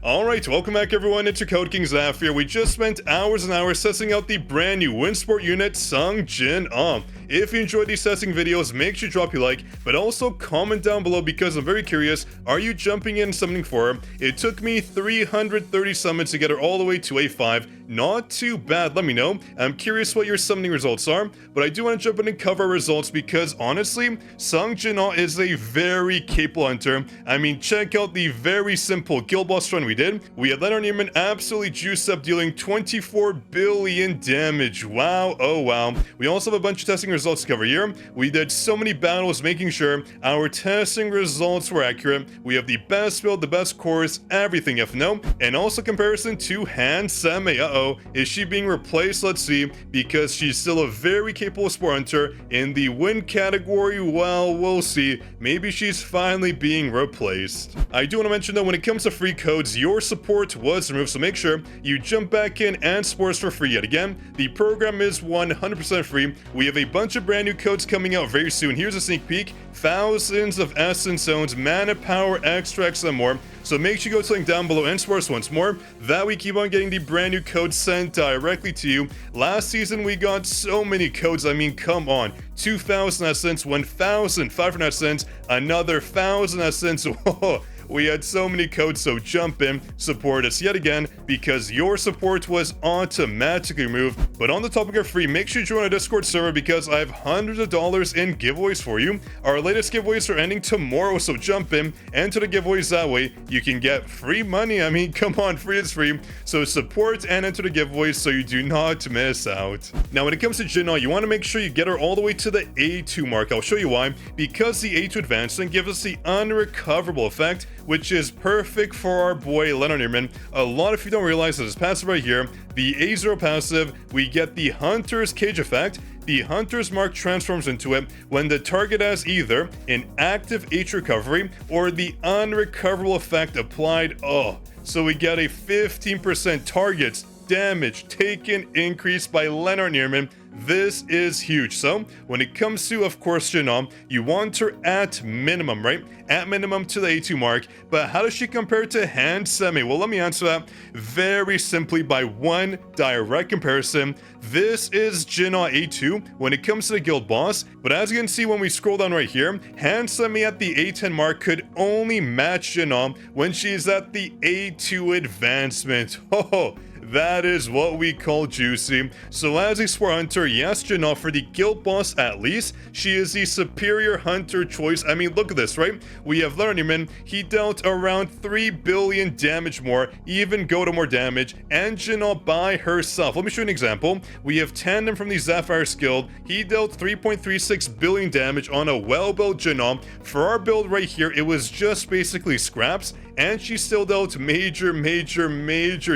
Alright, welcome back everyone, it's your Code King Zaf here. We just spent hours and hours testing out the brand new wind sport unit, JINAH. If you enjoyed these testing videos, make sure to drop your like, but also comment down below because I'm very curious, are you jumping in summoning for her? It took me 330 summons to get her all the way to A5, not too bad, let me know. I'm curious what your summoning results are, but I do want to jump in and cover results because honestly, JINAH is a very capable hunter. I mean, check out the very simple guild boss run we did. We had Leonard Neiman absolutely juiced up, dealing 24 billion damage. Wow, oh wow. We also have a bunch of testing results to cover here. We did so many battles making sure our testing results were accurate. We have the best build, the best cores, everything if no, and also comparison to Hansame. Uh-oh, is she being replaced? Let's see, because she's still a very capable sport hunter in the win category. Well, we'll see. Maybe she's finally being replaced. I do want to mention though, when it comes to free codes, your support was removed, so make sure you jump back in and support us for free yet again. The program is 100% free. We have a bunch of brand new codes coming out very soon. Here's a sneak peek. Thousands of essence zones, mana power, extracts, and more. So make sure you go to the link down below and support us once more. That we keep on getting the brand new codes sent directly to you. Last season we got so many codes, I mean come on. 2,000 essence, 1,500 essence, another 1,000 essence. Whoa. We had so many codes, so jump in, support us yet again, because your support was automatically removed. But on the topic of free, make sure you join our Discord server because I have hundreds of dollars in giveaways for you. Our latest giveaways are ending tomorrow, so jump in, enter the giveaways, that way you can get free money. I mean, come on, free is free. So support and enter the giveaways so you do not miss out. Now, when it comes to JINAH, you want to make sure you get her all the way to the A2 mark. I'll show you why. Because the A2 advancement gives us the unrecoverable effect, which is perfect for our boy Leonard Neiman. A lot of you don't realize that this passive right here, the A0 passive, we get the Hunter's Cage effect. The Hunter's Mark transforms into it when the target has either an active H recovery or the unrecoverable effect applied. Oh, so we get a 15% targets damage taken increase by Leonard Neiman. This is huge. So when it comes to, of course, JINAH, you want her at minimum, right? At minimum to the A2 mark. But how does she compare to Hansame? Well, let me answer that very simply by one direct comparison. This is JINAH A2 when it comes to the guild boss. But as you can see when we scroll down right here, Hansame at the A10 mark could only match JINAH when she's at the A2 advancement. Oh, that is what we call juicy. So as a sport hunter, yes, JINAH, for the guild boss at least, she is the superior hunter choice. I mean, look at this, right? We have Leonard Neiman, he dealt around 3 billion damage more, even go to more damage, and JINAH by herself. Let me show you an example. We have Tandem from the Sapphire Guild, he dealt 3.36 billion damage on a well-built JINAH. For our build right here, it was just basically scraps, and she still dealt major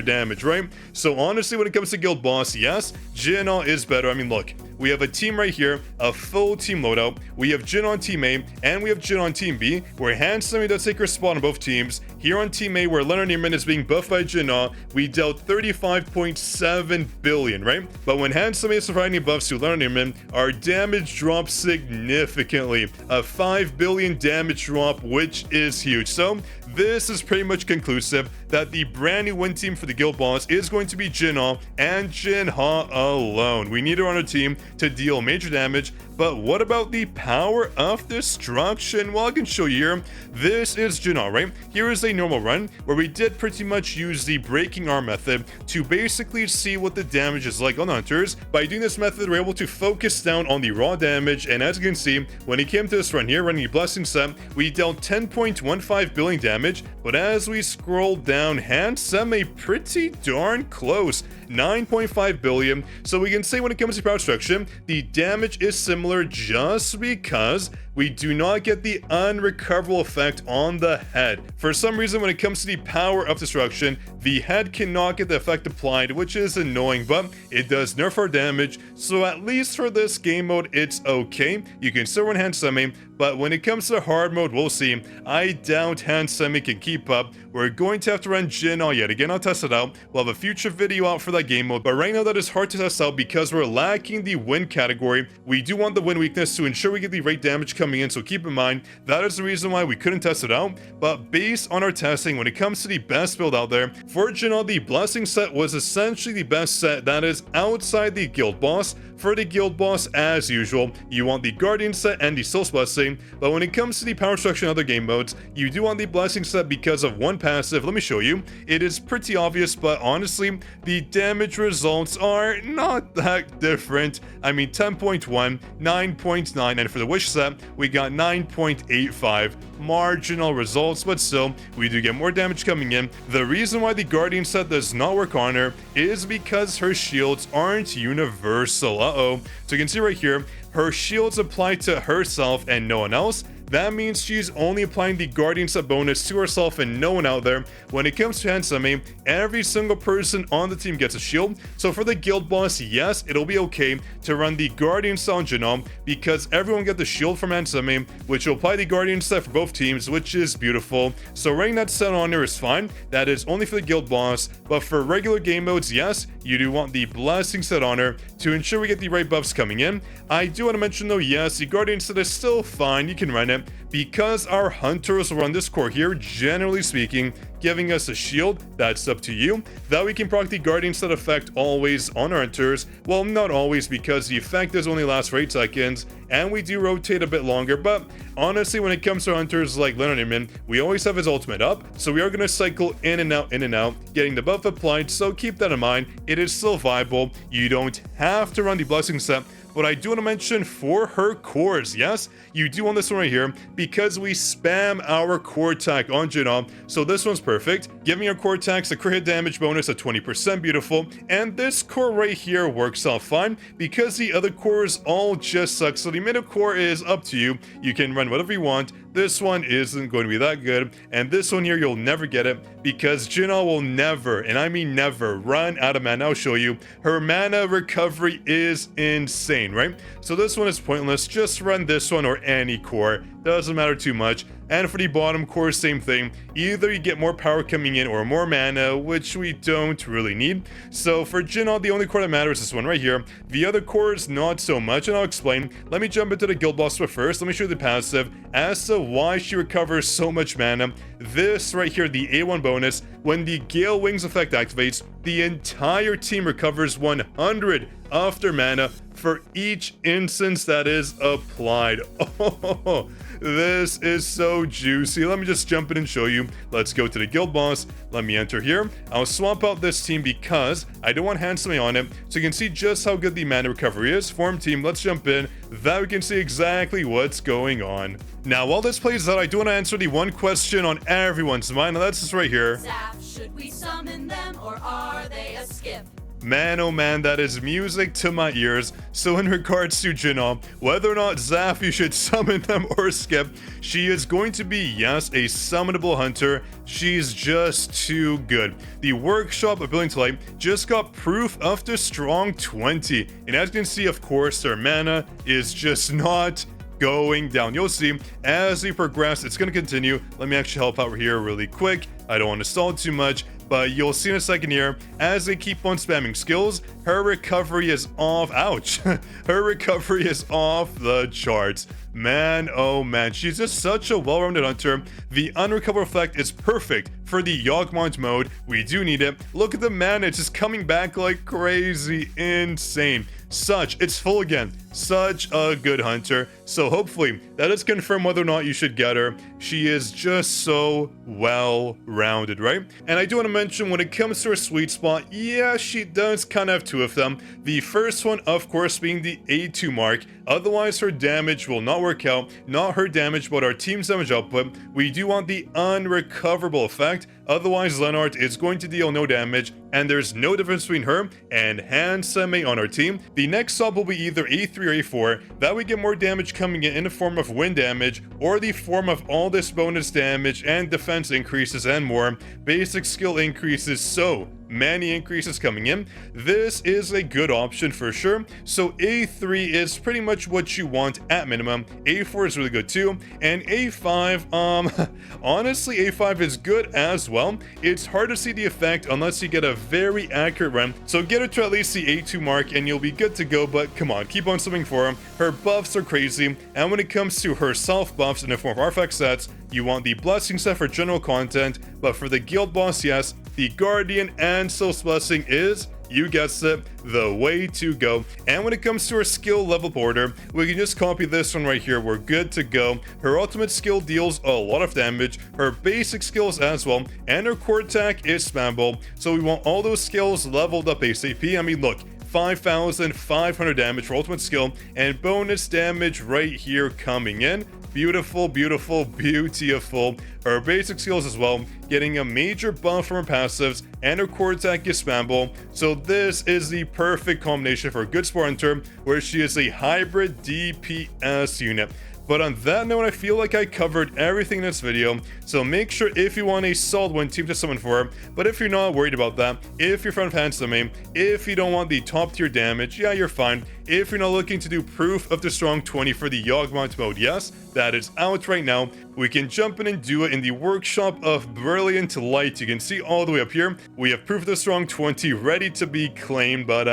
damage, right? So honestly, when it comes to guild boss, yes, JINAH is better. I mean, look, we have a team right here, a full team loadout. We have JINAH on team A, and we have JINAH on team B, where Hansame does take her spot on both teams. Here on team A, where Leonard Neiman is being buffed by JINAH, we dealt 35.7 billion, right? But when Hansame is providing buffs to Leonard Neiman, our damage drops significantly. A 5 billion damage drop, which is huge. So this is pretty much conclusive that the brand new win team for the guild boss is going to be JINAH and JINAH alone. We need her on our team to deal major damage, but what about the power of destruction? Well, I can show you here. This is JINAH, right? Here is a normal run where we did pretty much use the breaking arm method to basically see what the damage is like on hunters. By doing this method, we're able to focus down on the raw damage, and as you can see, when it came to this run here, running the blessing set, we dealt 10.15 billion damage, but as we scroll down, Hansame pretty darn close, 9.5 billion. So we can say when it comes to power destruction, the damage is similar just because we do not get the unrecoverable effect on the head. For some reason, when it comes to the power of destruction, the head cannot get the effect applied, which is annoying, but it does nerf our damage, so at least for this game mode, it's okay. You can still run Hansame, but when it comes to hard mode, we'll see. I doubt Hansame can keep up. We're going to have to run JINAH yet again. I'll test it out. We'll have a future video out for that game mode, but right now that is hard to test out because we're lacking the win category. We do want the win weakness to ensure we get the rate damage coming in, so keep in mind that is the reason why we couldn't test it out. But based on our testing, when it comes to the best build out there, for JINAH, the blessing set was essentially the best set that is outside the guild boss. For the guild boss, as usual, you want the guardian set and the soul's blessing, but when it comes to the power structure and other game modes, you do want the blessing set because of one passive. Let me show you. It is pretty obvious, but honestly, the damage results are not that different. I mean, 10.1, 9.9, and for the wish set, we got 9.85. Marginal results, but still, we do get more damage coming in. The reason why the guardian set does not work on her is because her shields aren't universal. So you can see right here, her shields apply to herself and no one else. That means she's only applying the guardian set bonus to herself and no one out there. When it comes to Hansame, every single person on the team gets a shield. So for the guild boss, yes, it'll be okay to run the guardian set on JINAH because everyone gets the shield from Hansame, which will apply the guardian set for both teams, which is beautiful. So running that set on her is fine. That is only for the guild boss. But for regular game modes, yes, you do want the blessing set on her to ensure we get the right buffs coming in. I do want to mention though, yes, the guardian set is still fine. You can run it because our hunters will run this core here, generally speaking, giving us a shield. That's up to you. That we can proc the guardian set effect always on our hunters. Well, not always, because the effect does only last for 8 seconds, and we do rotate a bit longer. But honestly, when it comes to hunters like Leonard, we always have his ultimate up, so we are going to cycle in and out, getting the buff applied. So keep that in mind. It is still viable. You don't have to run the blessing set. But I do want to mention for her cores, yes, you do want this one right here because we spam our core attack on JINAH. So this one's perfect, giving our core attacks a crit hit damage bonus of 20%, beautiful. And this core right here works out fine because the other cores all just suck. So the middle core is up to you. You can run whatever you want. This one isn't going to be that good, and this one here you'll never get it because JINAH will never, and I mean never, run out of mana. I'll show you. Her mana recovery is insane, right? So this one is pointless. Just run this one or any core. Doesn't matter too much. And for the bottom core, same thing. Either you get more power coming in or more mana, which we don't really need. So for JINAH, the only core that matters is this one right here. The other cores, not so much, and I'll explain. Let me jump into the guild boss first. Let me show you the passive as to why she recovers so much mana. This right here, the A1 bonus, when the Gale Wings effect activates, the entire team recovers 100 of their mana for each instance that is applied. Oh, this is so juicy. Let me just jump in and show you. Let's go to the guild boss. Let me enter here. I'll swap out this team because I don't want Hansame on it. So you can see just how good the mana recovery is. Form team, let's jump in. That we can see exactly what's going on. Now, while this plays out, I do want to answer the one question on everyone's mind, and that's this right here. Zaf, should we summon them or are they a skip? Man, oh man, that is music to my ears. So in regards to JINAH, whether or not Zaf you should summon them or skip, she is going to be, yes, a summonable hunter. She's just too good. The workshop ability to light just got proof of the strong 20. And as you can see, of course, her mana is just not going down. You'll see as we progress, it's going to continue. Let me actually help out here really quick. I don't want to stall too much, but you'll see in a second here, as they keep on spamming skills, her recovery is off. Ouch. Her recovery is off the charts. Man, oh man, she's just such a well-rounded hunter. The unrecover effect is perfect for the Yawgmoth mode. We do need it. Look at the mana, it's just coming back like crazy. Insane. It's full again. Such a good hunter. So hopefully that is confirmed whether or not you should get her. She is just so well-rounded, right? And I do want to mention when it comes to her sweet spot, yeah, she does kind of have two of them. The first one, of course, being the A2 mark. Otherwise, her damage will not work out. Not her damage, but our team's damage output. We do want the unrecoverable effect. Otherwise, Leonard is going to deal no damage, and there's no difference between her and Hansame on our team. The next sub will be either A3 or A4. That we get more damage coming in the form of wind damage, or the form of all this bonus damage and defense increases and more. Basic skill increases, so many increases coming in, this is a good option for sure. So A3 is pretty much what you want at minimum. A4 is really good too, and A5, honestly, A5 is good as well. It's hard to see the effect unless you get a very accurate run, so get her to at least the A2 mark and you'll be good to go. But come on, keep on swimming for her. Her buffs are crazy, and when it comes to her self buffs in the form of artifact sets, you want the blessing set for general content, but for the guild boss, yes, the Guardian and Soul's Blessing is, you guessed it, the way to go. And when it comes to her skill level border, we can just copy this one right here. We're good to go. Her ultimate skill deals a lot of damage, her basic skills as well, and her core attack is spammable. So we want all those skills leveled up ASAP. I mean, look, 5,500 damage for ultimate skill and bonus damage right here coming in. Beautiful, beautiful, beautiful. Her basic skills as well, getting a major buff from her passives, and her core attack is spammable. So this is the perfect combination for a good support hunter, where she is a hybrid DPS unit. But on that note, I feel like I covered everything in this video, so make sure if you want a solid win team to summon for, but if you're not worried about that, if you're fan of hand summon, if you don't want the top tier damage, yeah, you're fine. If you're not looking to do proof of the strong 20 for the Yawgmoth mode, yes, that is out right now. We can jump in and do it in the workshop of Brilliant Light. You can see all the way up here, we have proof of the strong 20 ready to be claimed, but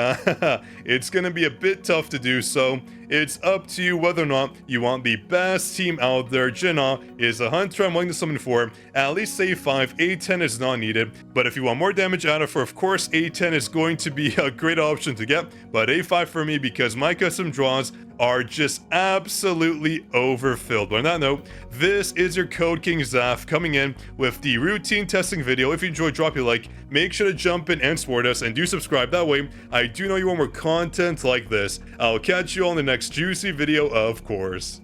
it's gonna be a bit tough to do, so it's up to you whether or not you want the best team out there. JINAH is a hunter I'm willing to summon for. At least A5, A10 is not needed, but if you want more damage out of her, of course A10 is going to be a great option to get, but A5 for me because my custom draws are just absolutely overfilled. But on that note, this is your Code King Zaf coming in with the routine testing video. If you enjoyed, drop your like, make sure to jump in and support us, and do subscribe. That way, I do know you want more content like this. I'll catch you all in the next juicy video, of course.